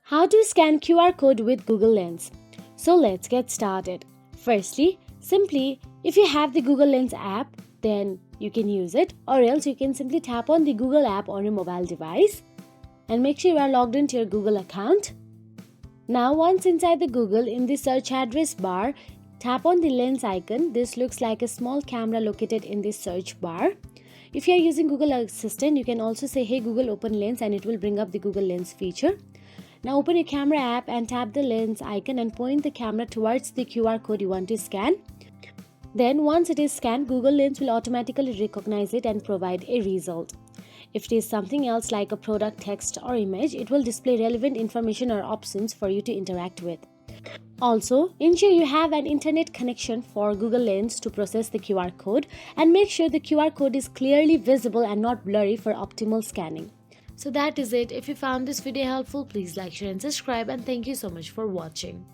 How to scan QR code with Google Lens. So let's get started. Firstly, simply if you have the Google Lens app, then you can use it, or else you can simply tap on the Google app on your mobile device and make sure you are logged into your Google account. Now once inside the Google, in the search address bar, tap on the lens icon. This looks like a small camera located in the search bar. If you are using Google Assistant, you can also say hey Google open lens and it will bring up the Google Lens feature. Now open your camera app and tap the lens icon and point the camera towards the QR code you want to scan. Then once it is scanned, Google Lens will automatically recognize it and provide a result. If it is something else like a product text or image, it will display relevant information or options for you to interact with. Also, ensure you have an internet connection for Google Lens to process the QR code, and make sure the QR code is clearly visible and not blurry for optimal scanning. So that is it. If you found this video helpful, please like, share and subscribe, and thank you so much for watching.